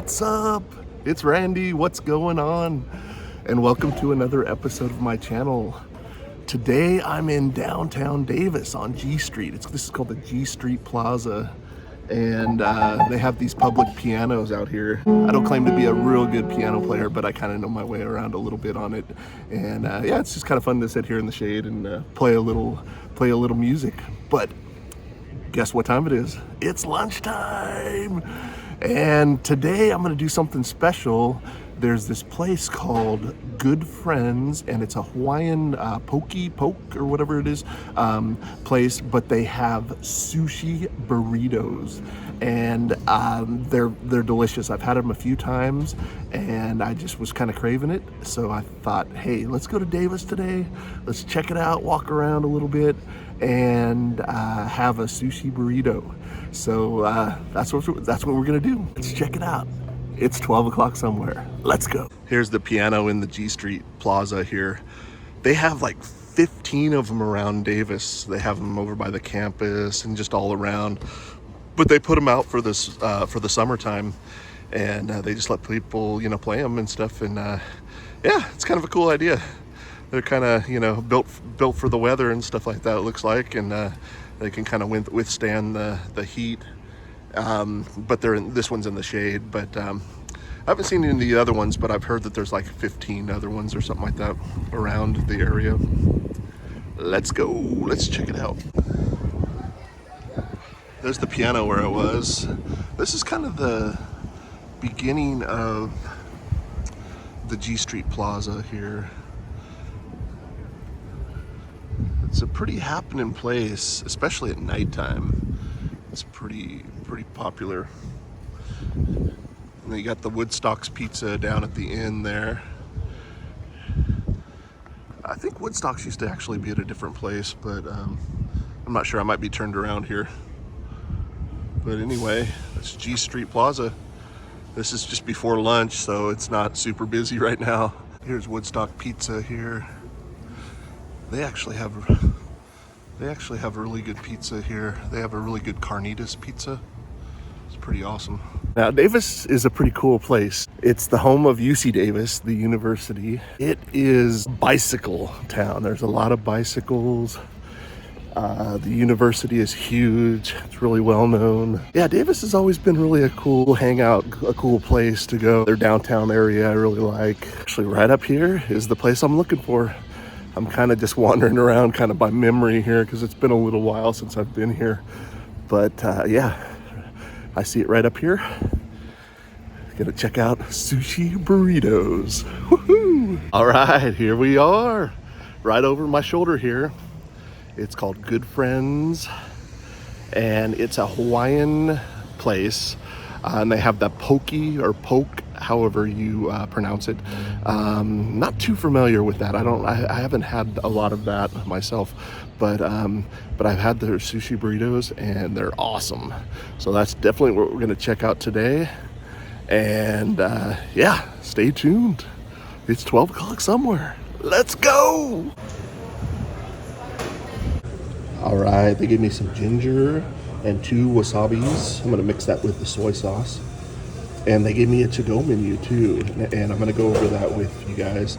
what's up? It's Randy, what's going on? And welcome to another episode of my channel. Today I'm in downtown Davis on G Street. This is called the G Street Plaza. And they have these public pianos out here. I don't claim to be a real good piano player, but I kind of know my way around a little bit on it. And yeah, it's just kind of fun to sit here in the shade and play a little music. But guess what time it is? It's lunchtime! And today I'm gonna do something special. There's this place called Good Friends, and it's a Hawaiian poke or whatever it is place, but they have sushi burritos, and they're delicious. I've had them a few times, and I just was kind of craving it, so I thought, hey, let's go to Davis today. Let's check it out, walk around a little bit, and have a sushi burrito. So that's what we're gonna do. Let's check it out. It's 12 o'clock somewhere. Let's go. Here's the piano in the G Street Plaza here. They have like 15 of them around Davis. They have them over by the campus and just all around. But they put them out for this for the summertime, and they just let people, play them and stuff. And yeah, it's kind of a cool idea. They're kind of, built for the weather and stuff like that, it looks like, and they can kind of withstand the heat. But this one's in the shade. But I haven't seen any of the other ones, but I've heard that there's like 15 other ones or something like that around the area. Let's go. Let's check it out. There's the piano where I was. This is kind of the beginning of the G Street Plaza here. It's a pretty happening place, especially at nighttime. It's pretty popular. And then you got the Woodstock's Pizza down at the end there. I think Woodstock's used to actually be at a different place, but I'm not sure. I might be turned around here. But anyway, that's G Street Plaza. This is just before lunch, so it's not super busy right now. Here's Woodstock Pizza here. They actually have really good pizza here. They have a really good carnitas pizza. It's pretty awesome. Now, Davis is a pretty cool place. It's the home of UC Davis, the university. It is bicycle town. There's a lot of bicycles. The university is huge. It's really well known. Yeah, Davis has always been really a cool hangout, a cool place to go. Their downtown area I really like. Actually, right up here is the place I'm looking for. I'm kind of just wandering around kind of by memory here because it's been a little while since I've been here. But yeah, I see it right up here. Gonna check out Sushi Burritos. Woohoo! All right, here we are. Right over my shoulder here. It's called Good Friends, and it's a Hawaiian place. And they have that poke, however you pronounce it. Not too familiar with that. I haven't had a lot of that myself, but I've had their sushi burritos and they're awesome. So that's definitely what we're gonna check out today. And yeah, stay tuned. It's 12 o'clock somewhere. Let's go. All right, they gave me some ginger and 2 wasabis. I'm gonna mix that with the soy sauce. And they gave me a to-go menu too. And I'm gonna go over that with you guys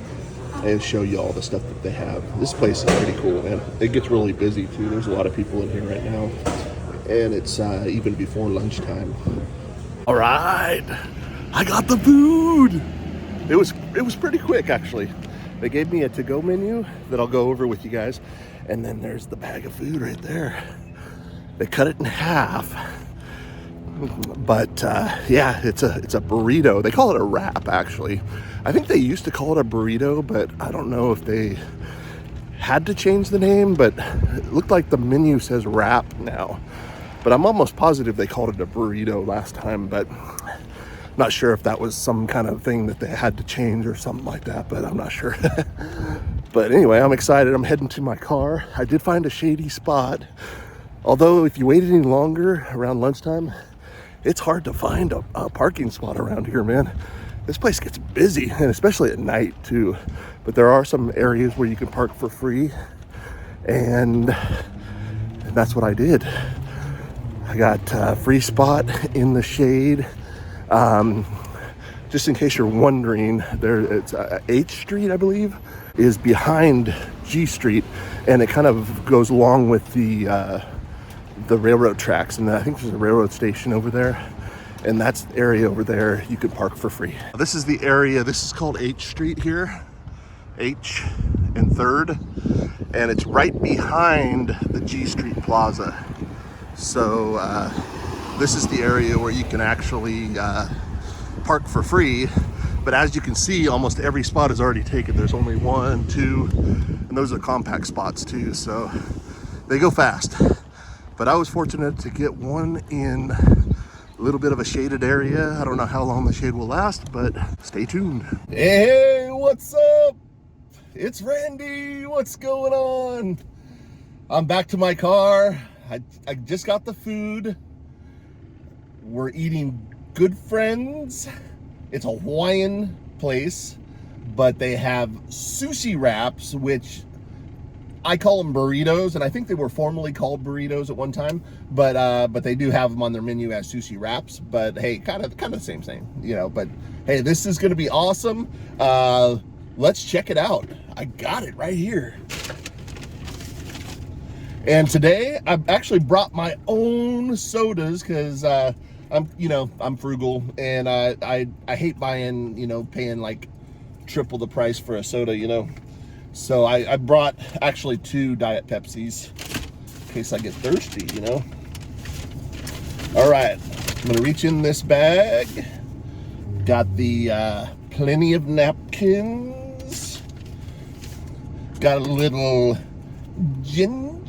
and show you all the stuff that they have. This place is pretty cool, man. It gets really busy too. There's a lot of people in here right now. And it's even before lunchtime. All right, I got the food. It was pretty quick actually. They gave me a to-go menu that I'll go over with you guys. And then there's the bag of food right there. They cut it in half, but yeah, it's a burrito. They call it a wrap, actually. I think they used to call it a burrito, but I don't know if they had to change the name, but it looked like the menu says wrap now. But I'm almost positive they called it a burrito last time, but not sure if that was some kind of thing that they had to change or something like that, but I'm not sure. But anyway, I'm excited. I'm heading to my car. I did find a shady spot. Although if you wait any longer around lunchtime, it's hard to find a parking spot around here, man. This place gets busy, and especially at night too. But there are some areas where you can park for free, and that's what I did. I got a free spot in the shade. just in case you're wondering, it's H Street, I believe, is behind G Street, and it kind of goes along with the railroad tracks, and I think there's a railroad station over there, and that's the area over there you could park for free. This is the area, this is called H Street here, H and 3rd, and it's right behind the G Street Plaza. So this is the area where you can actually park for free, but as you can see, almost every spot is already taken. There's only 1, 2, and those are compact spots too, so they go fast. But I was fortunate to get one in a little bit of a shaded area. I don't know how long the shade will last, but stay tuned. Hey, what's up? It's Randy. What's going on? I'm back to my car. I just got the food. We're eating Good Friends. It's a Hawaiian place, but they have sushi wraps, which I call them burritos, and I think they were formerly called burritos at one time, but they do have them on their menu as sushi wraps. But hey, kind of the same thing, you know. But hey, this is going to be awesome. Let's check it out. I got it right here. And today I've actually brought my own sodas because I'm frugal, and I hate buying, paying like triple the price for a soda, So I brought actually 2 Diet Pepsis in case I get thirsty, All right, I'm gonna reach in this bag. Got the plenty of napkins. Got a little ginger.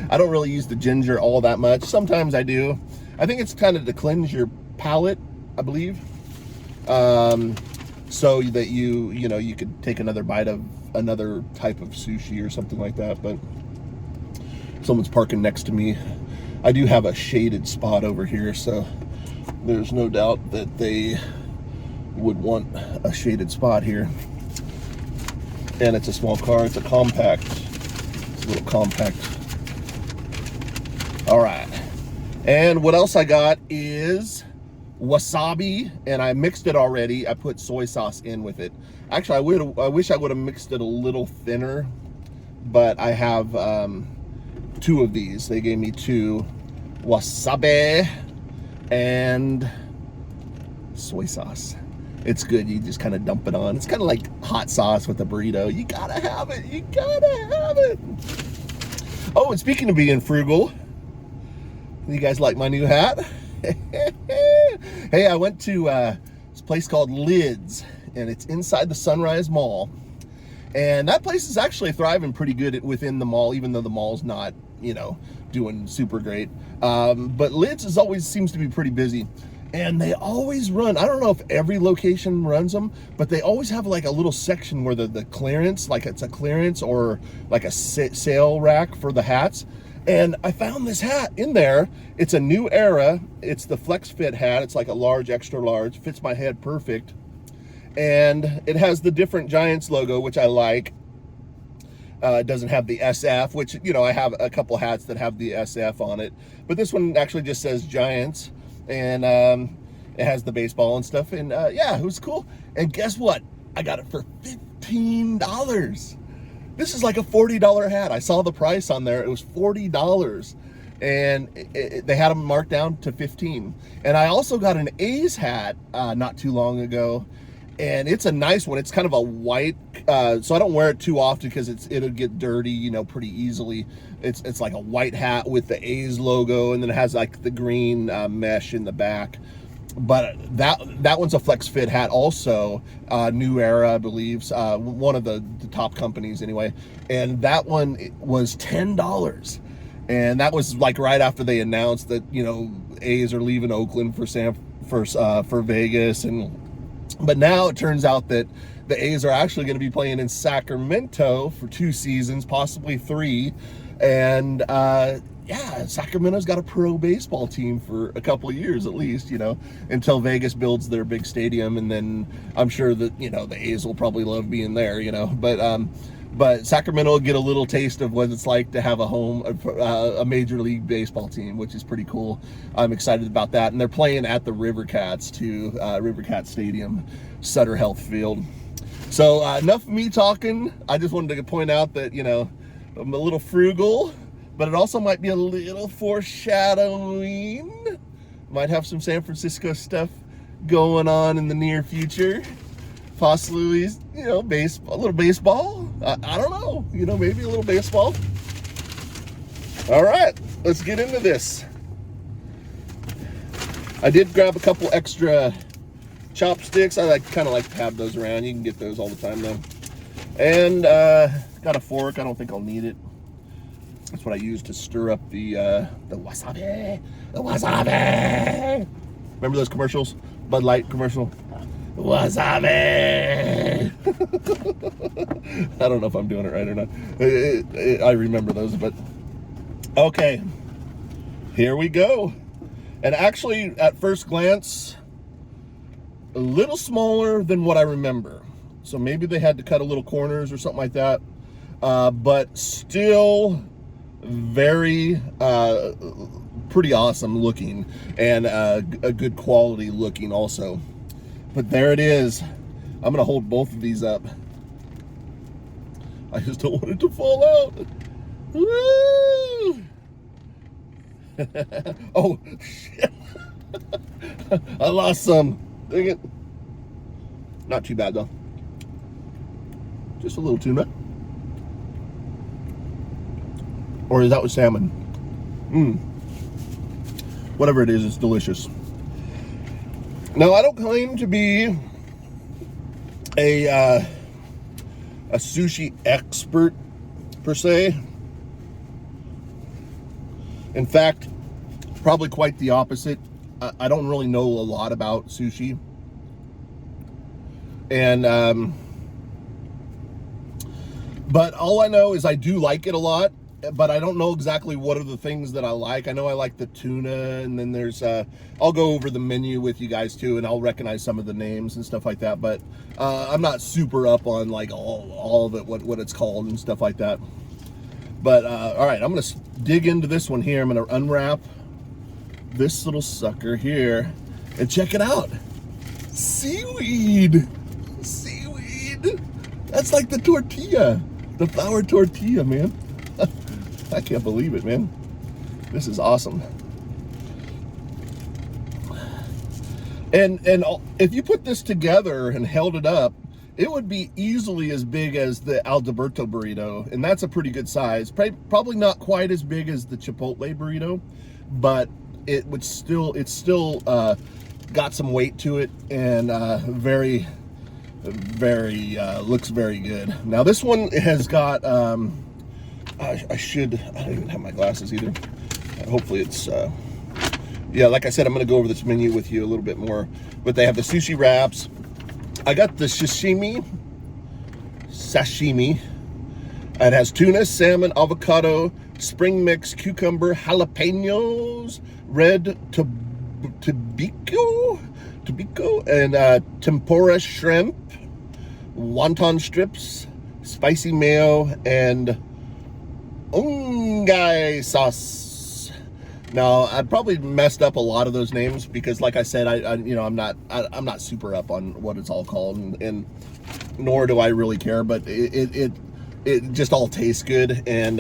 I don't really use the ginger all that much. Sometimes I do. I think it's kind of to cleanse your palate, I believe. So that you could take another bite of another type of sushi or something like that. But someone's parking next to me. I do have a shaded spot over here, so there's no doubt that they would want a shaded spot here. And it's a small car. It's a compact. It's a little compact. All right. And what else I got is wasabi, and I mixed it already. I put soy sauce in with it. Actually, I wish I would have mixed it a little thinner, but I have 2 of these. They gave me 2 wasabi and soy sauce. It's good. You just kind of dump it on. It's kind of like hot sauce with a burrito. You gotta have it. You gotta have it. Oh, and speaking of being frugal, you guys like my new hat? Hey, I went to this place called Lids, and it's inside the Sunrise Mall. And that place is actually thriving pretty good within the mall, even though the mall's not, doing super great. But Lids always seems to be pretty busy. And they always run, I don't know if every location runs them, but they always have like a little section where the clearance, like it's a clearance or like a sale rack for the hats. And I found this hat in there. It's a new era. It's the Flex Fit hat. It's like a large, extra large, fits my head perfect. And it has the different Giants logo, which I like. It doesn't have the SF, which, I have a couple hats that have the SF on it. But this one actually just says Giants. And it has the baseball and stuff, and yeah, it was cool. And guess what? I got it for $15. This is like a $40 hat. I saw the price on there. It was $40, and they had them marked down to $15. And I also got an A's hat not too long ago, and it's a nice one. It's kind of a white, so I don't wear it too often because it'll get dirty, pretty easily. It's like a white hat with the A's logo, and then it has like the green mesh in the back. But that one's a Flex Fit hat also, New Era, I believe, one of the top companies anyway. And that one was $10, and that was like right after they announced that A's are leaving Oakland for Vegas, but now it turns out that the A's are actually going to be playing in Sacramento for 2 seasons, possibly 3. And yeah, Sacramento's got a pro baseball team for a couple of years at least, until Vegas builds their big stadium. And then I'm sure that, the A's will probably love being there, But Sacramento will get a little taste of what it's like to have a Major League Baseball team, which is pretty cool. I'm excited about that. And they're playing at the River Cats too, River Cats Stadium, Sutter Health Field. So enough of me talking. I just wanted to point out that, you know, I'm a little frugal, but it also might be a little foreshadowing. Might have some San Francisco stuff going on in the near future. Possibly, you know, a little baseball. I don't know, you know, maybe a little baseball. All right, let's get into this. I did grab a couple extra chopsticks. I kind of like to have those around. You can get those all the time though. And got a fork. I don't think I'll need it. That's what I use to stir up the wasabi. The wasabi. Remember those commercials? Bud Light commercial. Wasabi. I don't know if I'm doing it right or not. I remember those, but okay. Here we go. And actually, at first glance, a little smaller than what I remember. So maybe they had to cut a little corners or something like that. But still very pretty awesome looking, and a good quality looking also. But there it is. I'm gonna hold both of these up. I just don't want it to fall out. Woo! Oh shit. I lost some. Dang it. Not too bad though. Just a little tuna. Or is that with salmon? Whatever it is, it's delicious. Now, I don't claim to be a sushi expert per se. In fact, probably quite the opposite. I don't really know a lot about sushi. And but all I know is I do like it a lot. But I don't know exactly what are the things that I like. I know I like the tuna, and then there's, I'll go over the menu with you guys too, and I'll recognize some of the names and stuff like that. But I'm not super up on like all of it, what it's called and stuff like that. But all right, I'm gonna dig into this one here. I'm gonna unwrap this little sucker here, and check it out. Seaweed. Seaweed. That's like the tortilla, the flour tortilla, man. I can't believe it, man. This is awesome. And if you put this together and held it up, it would be easily as big as the Alberto burrito, and that's a pretty good size. Probably not quite as big as the Chipotle burrito, but it's still got some weight to it, and very looks very good. Now this one has got I don't even have my glasses either. Hopefully it's, yeah, like I said, I'm going to go over this menu with you a little bit more. But they have the sushi wraps. I got the sashimi. It has tuna, salmon, avocado, spring mix, cucumber, jalapenos, red tobiko, and tempura shrimp, wonton strips, spicy mayo, and ungai sauce. Now, I probably messed up a lot of those names because, like I said, I'm not super up on what it's all called, and nor do I really care. But it just all tastes good, and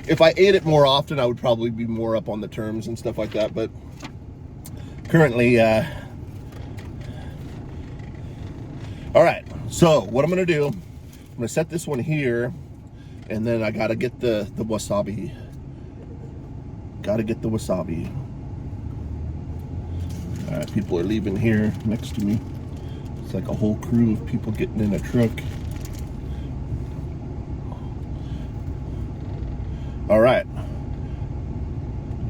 if I ate it more often, I would probably be more up on the terms and stuff like that. But currently, all right. So what I'm gonna do, I'm gonna set this one here. And then I gotta get the wasabi. Gotta get the wasabi. All right, people are leaving here next to me. It's like a whole crew of people getting in a truck. All right.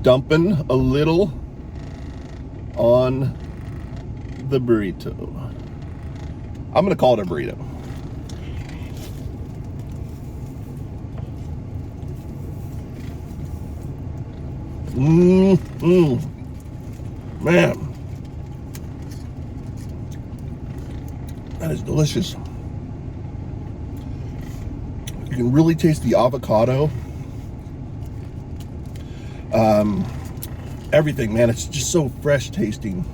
Dumping a little on the burrito. I'm gonna call it a burrito. Man, that is delicious. You can really taste the avocado. Everything, man, it's just so fresh tasting.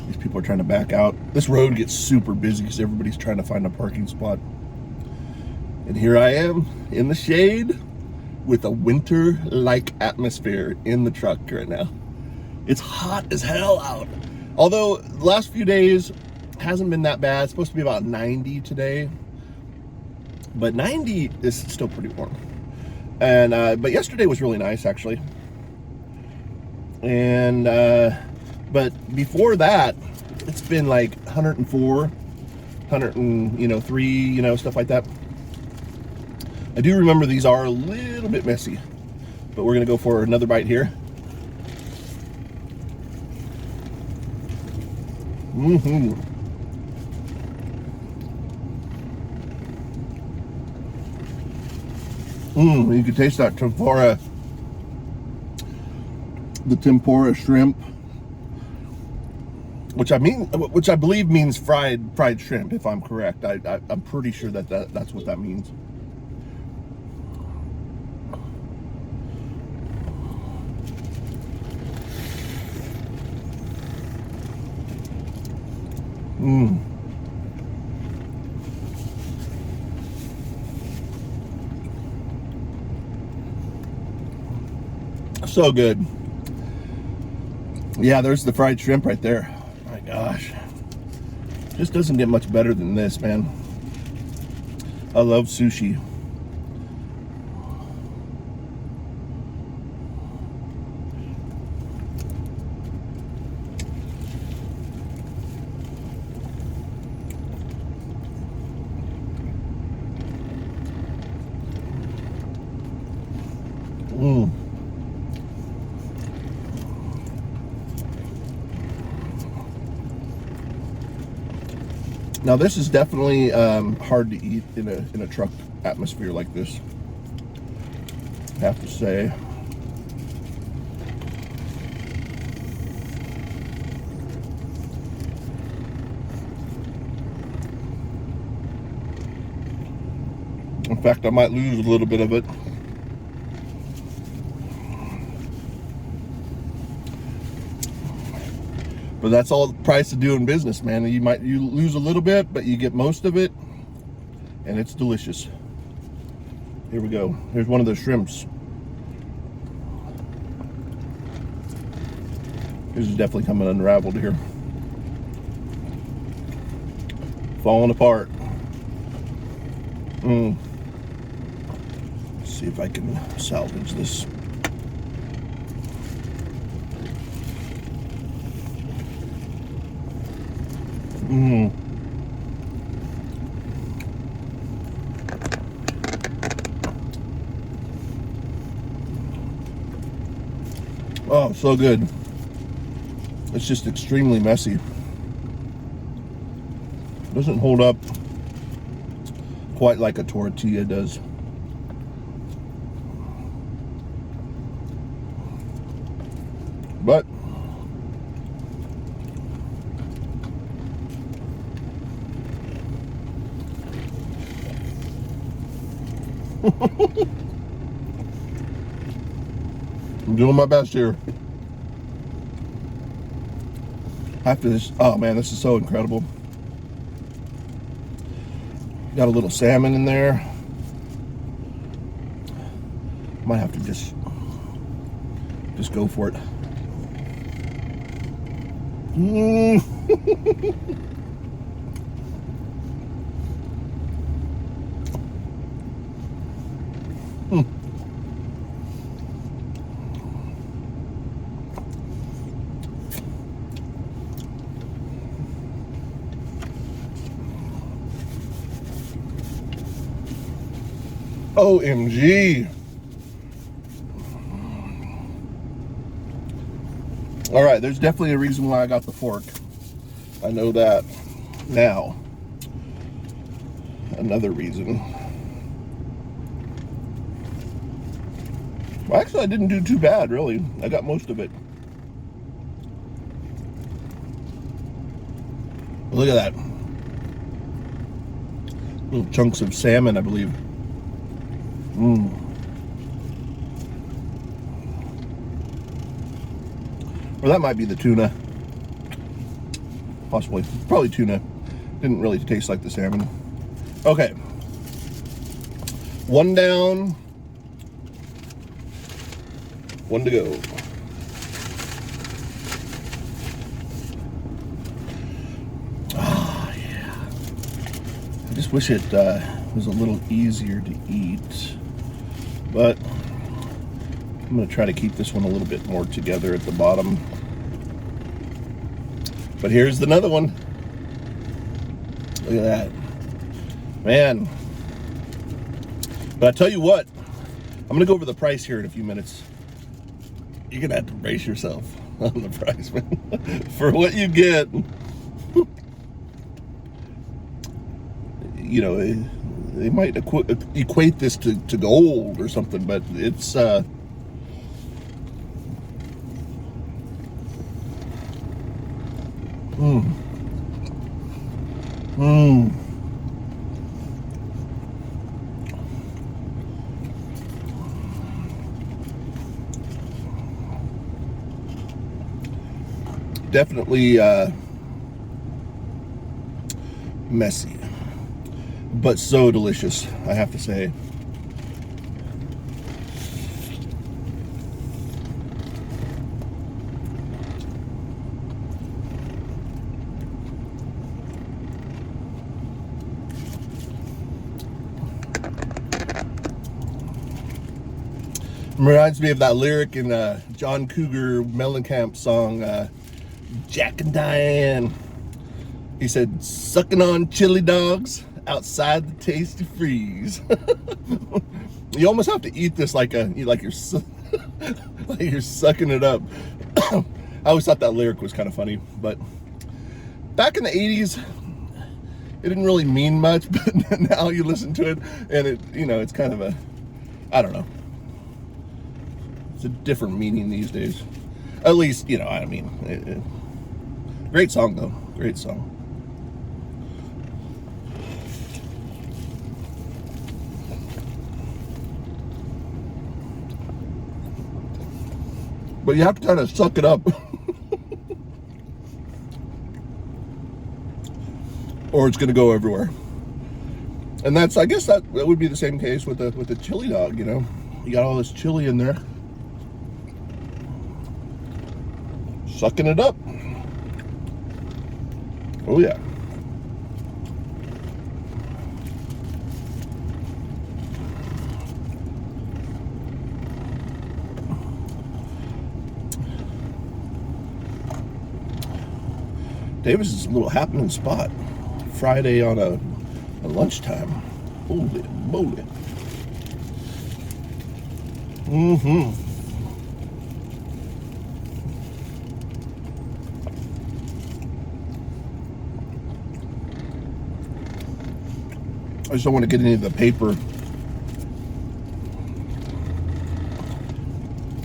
These people are trying to back out. This road gets super busy because everybody's trying to find a parking spot. And here I am in the shade with a winter-like atmosphere in the truck right now. It's hot as hell out. Although the last few days hasn't been that bad. It's supposed to be about 90 today. But 90 is still pretty warm. And but yesterday was really nice, actually. And but before that, it's been like 104, 103, stuff like that. I do remember these are a little bit messy, but we're gonna go for another bite here. You can taste that tempura, the tempura shrimp, which I believe means fried shrimp, if I'm correct. I'm pretty sure that's what that means. So good. Yeah, there's the fried shrimp right there. My gosh. Just doesn't get much better than this, man. I love sushi. Now this is definitely hard to eat in a truck atmosphere like this, I have to say. In fact, I might lose a little bit of it. But that's all the price of doing business, man. You lose a little bit, but you get most of it, and it's delicious. Here we go. Here's one of the shrimps. This is definitely coming unraveled here. Falling apart. Let's see if I can salvage this. Oh, so good. It's just extremely messy. Doesn't hold up quite like a tortilla does. But I'm doing my best here. After this, oh man, this is so incredible. Got a little salmon in there. Might have to just go for it. OMG. All right, there's definitely a reason why I got the fork. I know that now. Another reason. Well, actually, I didn't do too bad, really. I got most of it. Look at that. Little chunks of salmon, I believe. Or that might be the tuna. Possibly. Probably tuna. Didn't really taste like the salmon. Okay. One down. One to go. Ah, yeah. I just wish it was a little easier to eat. But I'm going to try to keep this one a little bit more together at the bottom. But here's another one. Look at that. Man. But I tell you what, I'm going to go over the price here in a few minutes. You're going to have to brace yourself on the price, man. For what you get. You know, they might equate this to gold or something, but it's... Definitely messy, but so delicious, I have to say. Reminds me of that lyric in John Cougar Mellencamp song, Jack and Diane. He said, sucking on chili dogs outside the tasty freeze. You almost have to eat this like you're like you're sucking it up. I always thought that lyric was kind of funny, but back in the 80s, it didn't really mean much, but now you listen to it and it, you know, it's kind of a, I don't know. It's a different meaning these days. At least, you know, I mean, great song though, great song. But you have to kind of suck it up. Or it's gonna go everywhere. And that's, I guess that would be the same case with the chili dog, you know. You got all this chili in there. Sucking it up. Oh yeah. Davis is a little happening spot. Friday on a lunchtime. Holy moly. I just don't want to get any of the paper.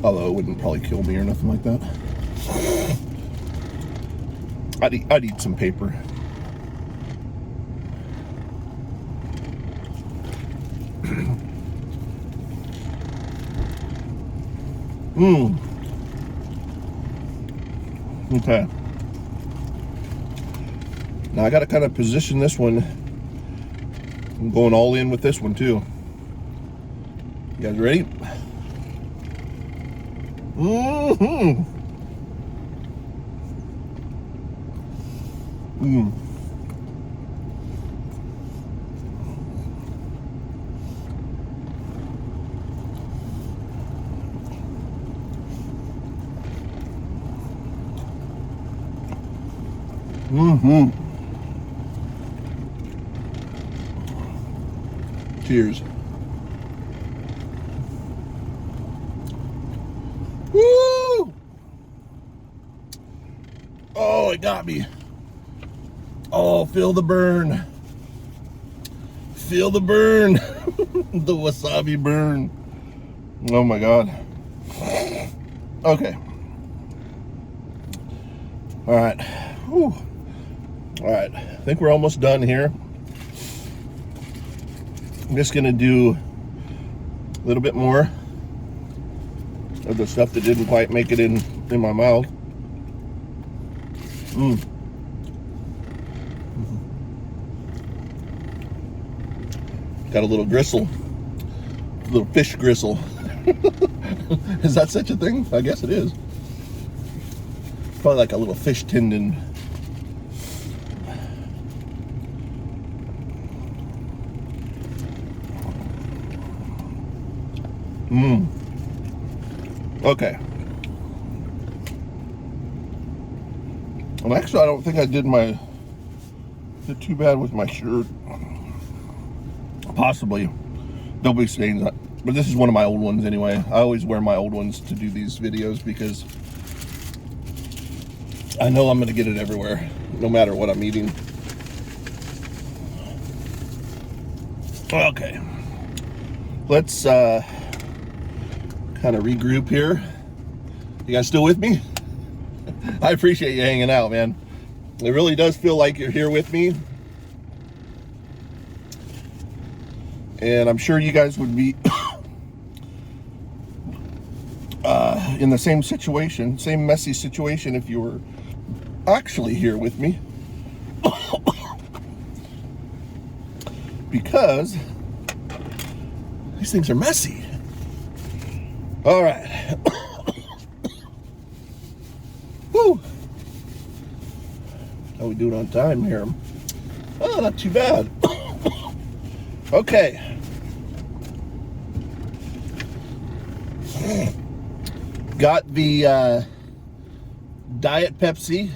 Although it wouldn't probably kill me or nothing like that. I'd eat some paper. Okay. Now I got to kind of position this one. I'm going all in with this one too. You guys ready? Cheers. Woo! Oh, it got me. Oh, feel the burn. Feel the burn. The wasabi burn. Oh my God. Okay. All right. Whew. All right. I think we're almost done here. I'm just gonna do a little bit more of the stuff that didn't quite make it in my mouth. Got a little gristle, a little fish gristle. Is that such a thing? I guess it is. Probably like a little fish tendon. Okay. And actually, I don't think I did too bad with my shirt. Possibly. There'll be stains, but this is one of my old ones anyway. I always wear my old ones to do these videos because I know I'm going to get it everywhere, no matter what I'm eating. Okay. Let's kind of regroup here. You guys still with me? I appreciate you hanging out, man. It really does feel like you're here with me. And I'm sure you guys would be in the same situation, same messy situation if you were actually here with me. Because these things are messy. All right. Woo. How we doing on time here? Oh, not too bad. Okay. Got the Diet Pepsi.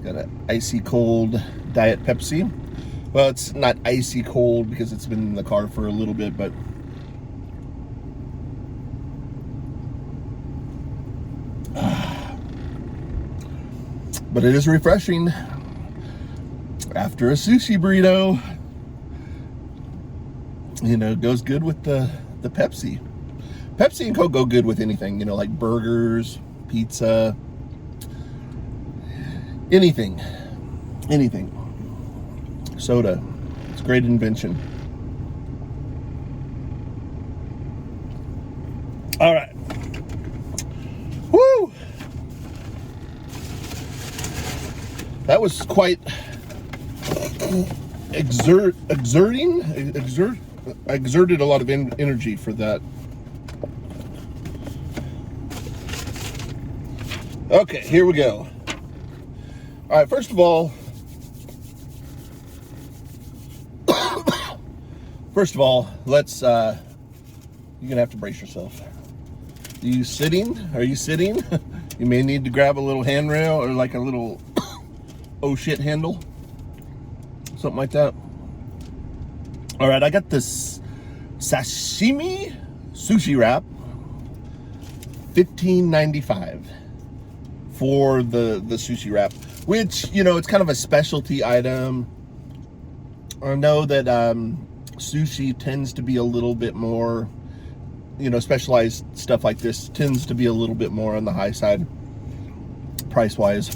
Got an icy cold Diet Pepsi. Well, it's not icy cold because it's been in the car for a little bit, but it is refreshing after a sushi burrito. You know, goes good with the Pepsi. Pepsi and Coke go good with anything, you know, like burgers, pizza, anything. Soda. It's a great invention. All right. Woo! That was quite exerting. I exerted a lot of energy for that. Okay, here we go. All right, first of all, let's, you're gonna have to brace yourself. Are you sitting? You may need to grab a little handrail or like a little oh shit handle. Something like that. All right, I got this sashimi sushi wrap, $15.95 for the sushi wrap, which, you know, it's kind of a specialty item. I know that sushi tends to be a little bit more, you know, specialized stuff like this tends to be a little bit more on the high side price-wise.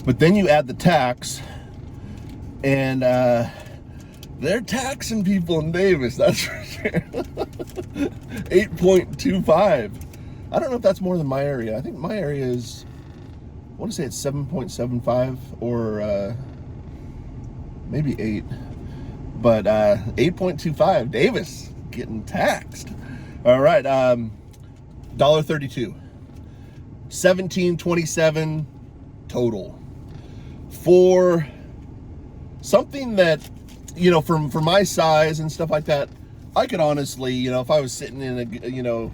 But then you add the tax, and they're taxing people in Davis, that's for sure. 8.25. I don't know if that's more than my area. I think my area is, I want to say it's 7.75 or maybe 8. But 8.25, Davis getting taxed. All right, $1.32. $17.27 total for something that, you know, for my size and stuff like that, I could honestly, you know, if I was sitting in a, you know,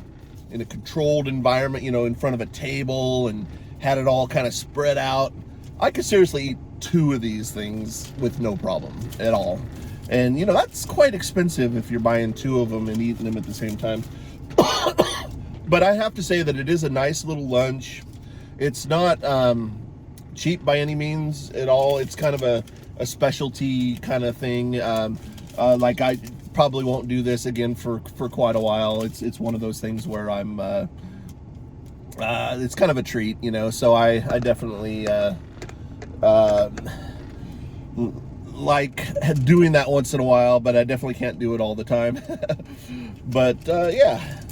in a controlled environment, you know, in front of a table and had it all kind of spread out, I could seriously eat 2 of these things with no problem at all. And, you know, that's quite expensive if you're buying 2 of them and eating them at the same time. But I have to say that it is a nice little lunch. It's not cheap by any means at all. It's kind of a specialty kind of thing. Like, I probably won't do this again for quite a while. It's one of those things where I'm it's kind of a treat, you know. So I definitely like doing that once in a while, but I definitely can't do it all the time. But yeah,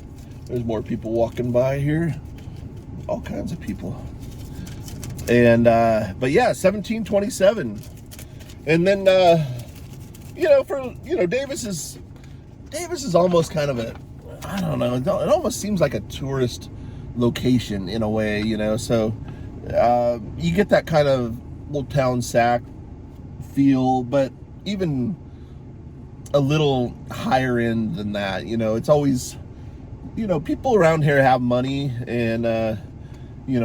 there's more people walking by here, all kinds of people. And but yeah, 1727. And then Davis is almost kind of a, I don't know, it almost seems like a tourist location in a way, so you get that kind of little town Sac feel, but even a little higher end than that. It's always, people around here have money, and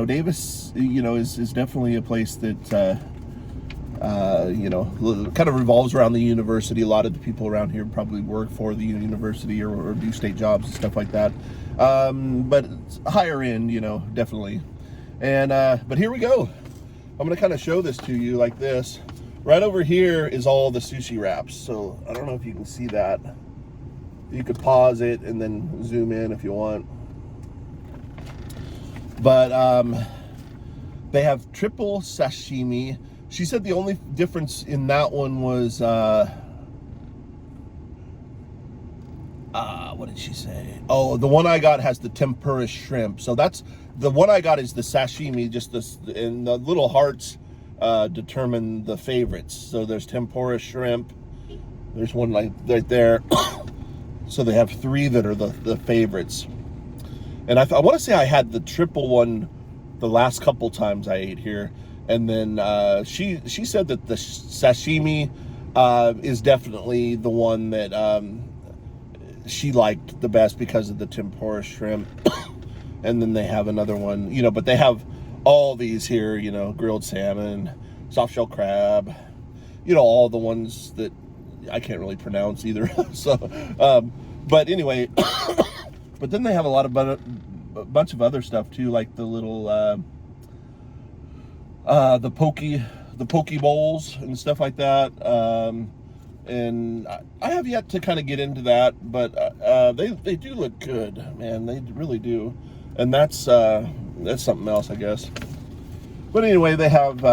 Davis is definitely a place that kind of revolves around the university. A lot of the people around here probably work for the university or do state jobs and stuff like that. But it's higher end, definitely. And but here we go. I'm gonna kind of show this to you like this. Right over here is all the sushi wraps. So I don't know if you can see that. You could pause it and then zoom in if you want. But they have triple sashimi. She said the only difference in that one was, what did she say? Oh, the one I got has the tempura shrimp. So that's, the one I got is the sashimi, just this, and the little hearts determine the favorites. So there's tempura shrimp. There's one like right there. So they have 3 that are the favorites. And I want to say I had the triple one the last couple times I ate here. And then she said that the sashimi is definitely the one that she liked the best because of the tempura shrimp. And then they have another one, but they have all these here, grilled salmon, soft shell crab, all the ones that I can't really pronounce either. So, but anyway, but then they have a bunch of other stuff too, like the little the poke bowls and stuff like that. And I have yet to kind of get into that, but they do look good, man. They really do. And that's something else, I guess. But anyway, they have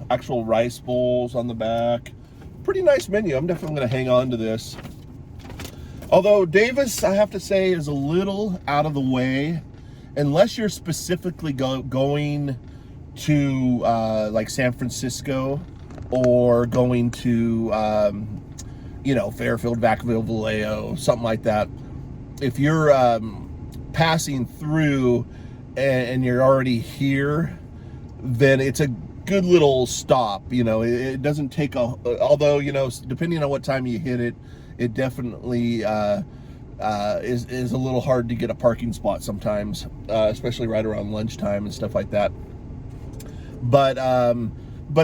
actual rice bowls on the back. Pretty nice menu. I'm definitely going to hang on to this. Although Davis, I have to say, is a little out of the way, unless you're specifically going to like San Francisco, or going to Fairfield, Vacaville, Vallejo, something like that. If you're passing through and you're already here, then it's a good little stop. It doesn't take although depending on what time you hit it, it definitely is a little hard to get a parking spot sometimes, especially right around lunchtime and stuff like that. But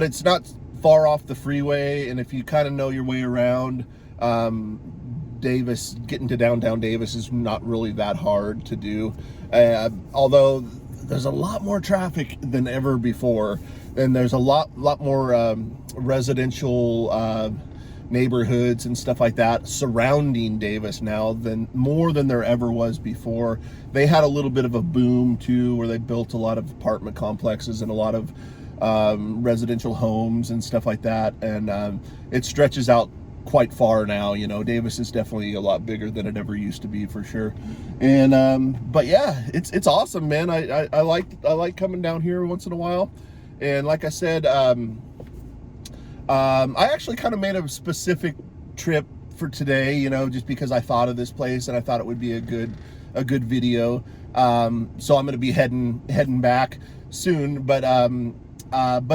it's not far off the freeway, and if you kind of know your way around, Davis, getting to downtown Davis is not really that hard to do. Although there's a lot more traffic than ever before, and there's a lot more residential neighborhoods and stuff like that surrounding Davis now more than there ever was before. They had a little bit of a boom too, where they built a lot of apartment complexes and a lot of residential homes and stuff like that, and it stretches out quite far now. Davis is definitely a lot bigger than it ever used to be, for sure. And but yeah, it's awesome, man. I like coming down here once in a while. And like I said, I actually kind of made a specific trip for today, just because I thought of this place and I thought it would be a good video. So I'm going to be heading back soon, but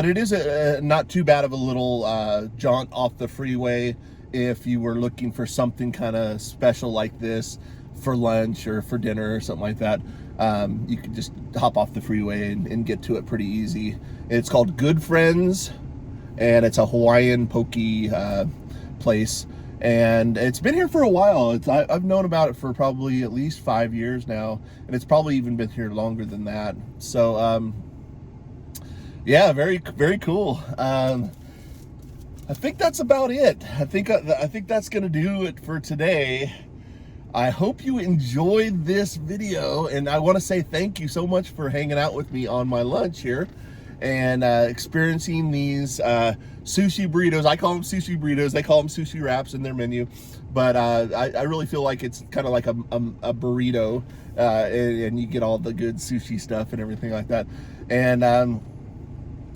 it is a not too bad of a little jaunt off the freeway if you were looking for something kind of special like this for lunch or for dinner or something like that. You could just hop off the freeway and get to it pretty easy. It's called Good Friends, and it's a Hawaiian poke place, and it's been here for a while. I've known about it for probably at least 5 years now, and it's probably even been here longer than that. So yeah, very, very cool. I think that's about it. I think that's gonna do it for today. I hope you enjoyed this video, and I want to say thank you so much for hanging out with me on my lunch here. and experiencing these sushi burritos. I call them sushi burritos. They call them sushi wraps in their menu, but I really feel like it's kind of like a burrito, and you get all the good sushi stuff and everything like that. And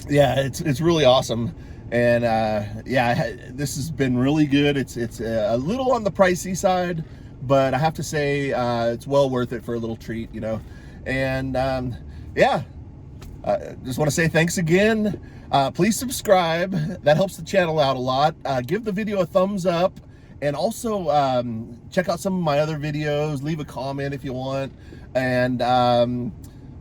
yeah, it's really awesome. And yeah, this has been really good. It's a little on the pricey side, but I have to say it's well worth it for a little treat, you know. And yeah, just want to say thanks again. Please subscribe. That helps the channel out a lot. Give the video a thumbs up, and also check out some of my other videos. Leave a comment if you want. And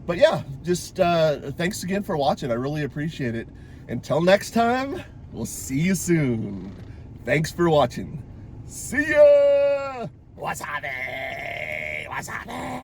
but yeah, just thanks again for watching. I really appreciate it. Until next time, we'll see you soon. Thanks for watching. See ya! Wasabi! Wasabi!